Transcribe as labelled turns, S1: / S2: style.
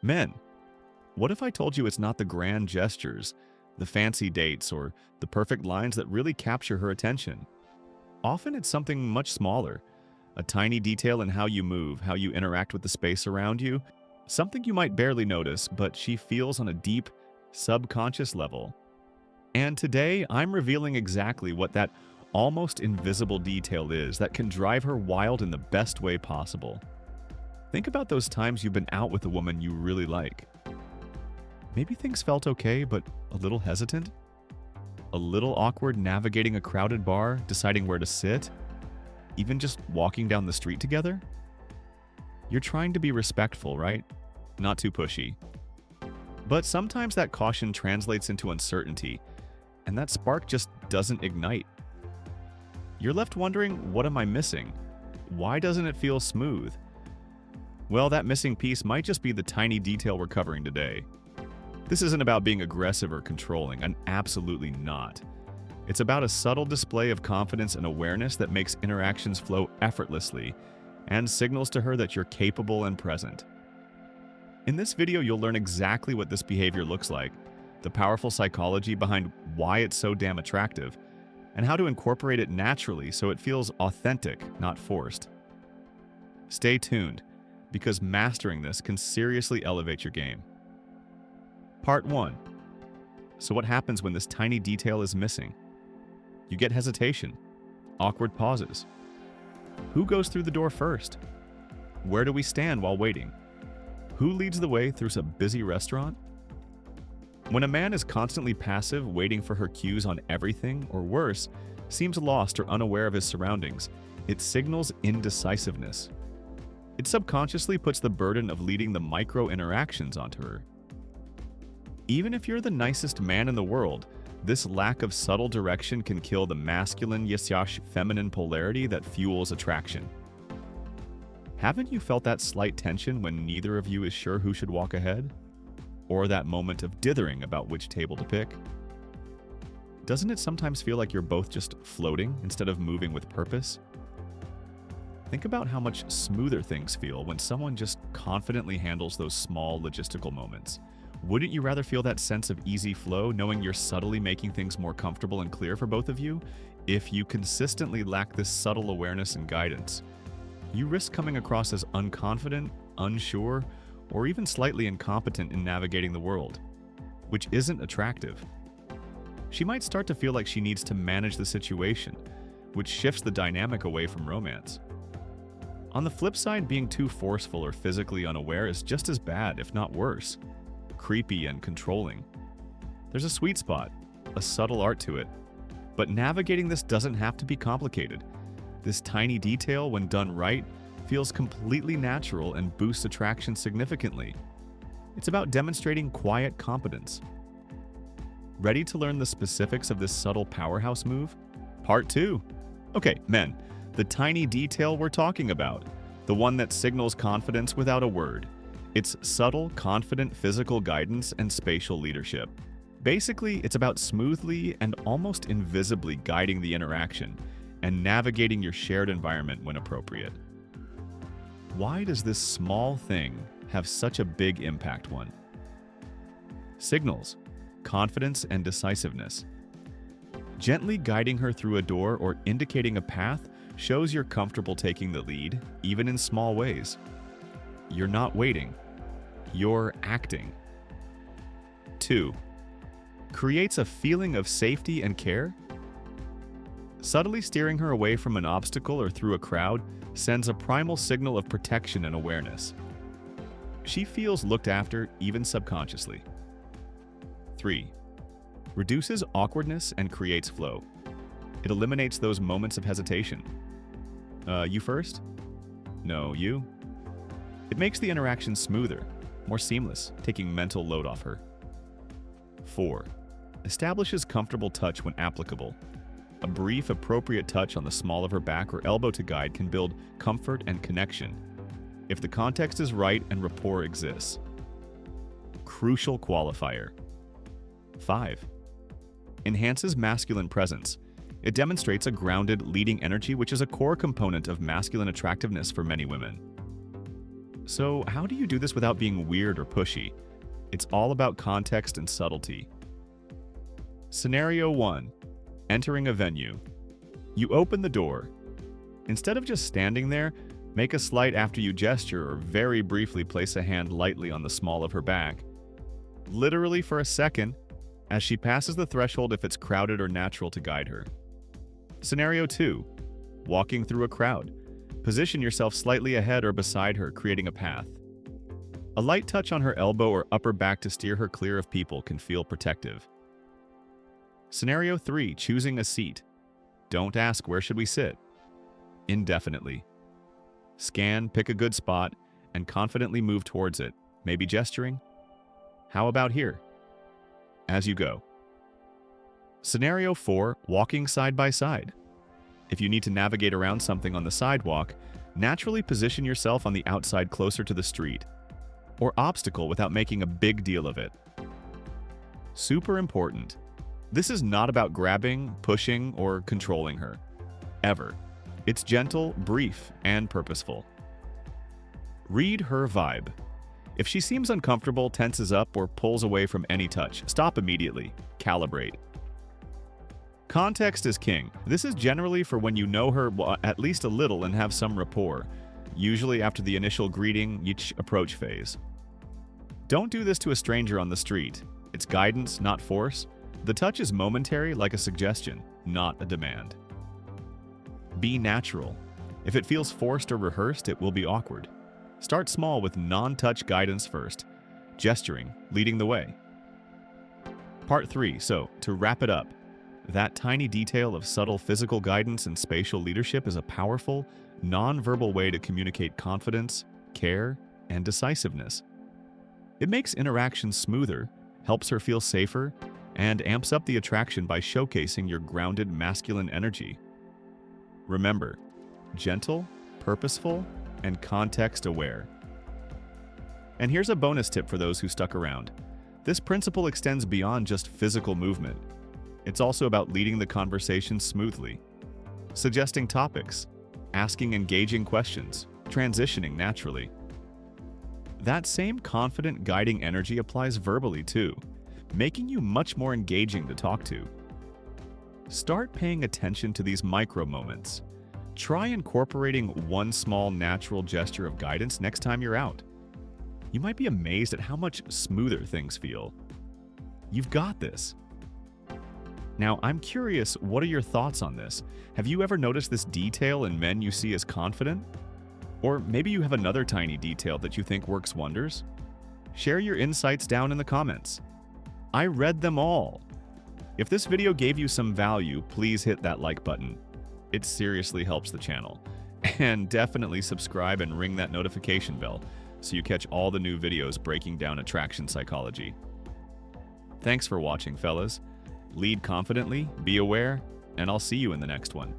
S1: Men, what if I told you it's not the grand gestures, the fancy dates, or the perfect lines that really capture her attention? Often it's something much smaller, a tiny detail in how you move, how you interact with the space around you, something you might barely notice, but she feels on a deep, subconscious level. And today, I'm revealing exactly what that almost invisible detail is that can drive her wild in the best way possible. Think about those times you've been out with a woman you really like. Maybe things felt okay, but a little hesitant? A little awkward navigating a crowded bar, deciding where to sit? Even just walking down the street together? You're trying to be respectful, right? Not too pushy. But sometimes that caution translates into uncertainty, and that spark just doesn't ignite. You're left wondering, what am I missing? Why doesn't it feel smooth? Well, that missing piece might just be the tiny detail we're covering today. This isn't about being aggressive or controlling, and absolutely not. It's about a subtle display of confidence and awareness that makes interactions flow effortlessly and signals to her that you're capable and present. In this video, you'll learn exactly what this behavior looks like, the powerful psychology behind why it's so damn attractive, and how to incorporate it naturally so it feels authentic, not forced. Stay tuned, because mastering this can seriously elevate your game. Part 1. So what happens when this tiny detail is missing? You get hesitation, awkward pauses. Who goes through the door first? Where do we stand while waiting? Who leads the way through some busy restaurant? When a man is constantly passive, waiting for her cues on everything, or worse, seems lost or unaware of his surroundings, it signals indecisiveness. It subconsciously puts the burden of leading the micro interactions onto her. Even if you're the nicest man in the world, this lack of subtle direction can kill the masculine yin-yang feminine polarity that fuels attraction. Haven't you felt that slight tension when neither of you is sure who should walk ahead? Or that moment of dithering about which table to pick? Doesn't it sometimes feel like you're both just floating instead of moving with purpose? Think about how much smoother things feel when someone just confidently handles those small logistical moments. Wouldn't you rather feel that sense of easy flow, knowing you're subtly making things more comfortable and clear for both of you? If you consistently lack this subtle awareness and guidance, you risk coming across as unconfident, unsure, or even slightly incompetent in navigating the world, which isn't attractive. She might start to feel like she needs to manage the situation, which shifts the dynamic away from romance. On the flip side, being too forceful or physically unaware is just as bad, if not worse. Creepy and controlling. There's a sweet spot, a subtle art to it. But navigating this doesn't have to be complicated. This tiny detail, when done right, feels completely natural and boosts attraction significantly. It's about demonstrating quiet competence. Ready to learn the specifics of this subtle powerhouse move? Part 2. Okay, men, the tiny detail we're talking about, the one that signals confidence without a word. It's subtle, confident physical guidance and spatial leadership. Basically, it's about smoothly and almost invisibly guiding the interaction and navigating your shared environment when appropriate. Why does this small thing have such a big impact? 1. Signals, confidence and decisiveness. Gently guiding her through a door or indicating a path shows you're comfortable taking the lead, even in small ways. You're not waiting. You're acting. 2. Creates a feeling of safety and care. Subtly steering her away from an obstacle or through a crowd sends a primal signal of protection and awareness. She feels looked after, even subconsciously. 3. Reduces awkwardness and creates flow. It eliminates those moments of hesitation. You first? No, you? It makes the interaction smoother, more seamless, taking mental load off her. 4. Establishes comfortable touch when applicable. A brief, appropriate touch on the small of her back or elbow to guide can build comfort and connection, if the context is right and rapport exists. Crucial qualifier. 5. Enhances masculine presence. It demonstrates a grounded, leading energy, which is a core component of masculine attractiveness for many women. So, how do you do this without being weird or pushy? It's all about context and subtlety. Scenario 1. Entering a venue. You open the door. Instead of just standing there, make a slight after you gesture or very briefly place a hand lightly on the small of her back. Literally for a second, as she passes the threshold if it's crowded or natural to guide her. Scenario 2. Walking through a crowd. Position yourself slightly ahead or beside her, creating a path. A light touch on her elbow or upper back to steer her clear of people can feel protective. Scenario 3. Choosing a seat. Don't ask, "Where should we sit?" Indefinitely. Scan, pick a good spot, and confidently move towards it, maybe gesturing. "How about here?" As you go. Scenario 4. Walking side by side. If you need to navigate around something on the sidewalk, naturally position yourself on the outside closer to the street, or obstacle without making a big deal of it. Super important. This is not about grabbing, pushing, or controlling her. Ever. It's gentle, brief, and purposeful. Read her vibe. If she seems uncomfortable, tenses up, or pulls away from any touch, stop immediately. Calibrate. Context is king. This is generally for when you know her at least a little and have some rapport, usually after the initial greeting, approach phase. Don't do this to a stranger on the street. It's guidance, not force. The touch is momentary, like a suggestion, not a demand. Be natural. If it feels forced or rehearsed, it will be awkward. Start small with non-touch guidance first, gesturing, leading the way. Part 3. So, to wrap it up, that tiny detail of subtle physical guidance and spatial leadership is a powerful, non-verbal way to communicate confidence, care, and decisiveness. It makes interactions smoother, helps her feel safer, and amps up the attraction by showcasing your grounded masculine energy. Remember, gentle, purposeful, and context-aware. And here's a bonus tip for those who stuck around. This principle extends beyond just physical movement. It's also about leading the conversation smoothly, suggesting topics, asking engaging questions, transitioning naturally. That same confident, guiding energy applies verbally too, making you much more engaging to talk to. Start paying attention to these micro moments. Try incorporating one small natural gesture of guidance next time you're out. You might be amazed at how much smoother things feel. You've got this. Now, I'm curious, what are your thoughts on this? Have you ever noticed this detail in men you see as confident? Or maybe you have another tiny detail that you think works wonders? Share your insights down in the comments. I read them all. If this video gave you some value, please hit that like button. It seriously helps the channel. And definitely subscribe and ring that notification bell so you catch all the new videos breaking down attraction psychology. Thanks for watching, fellas. Lead confidently, be aware, and I'll see you in the next one.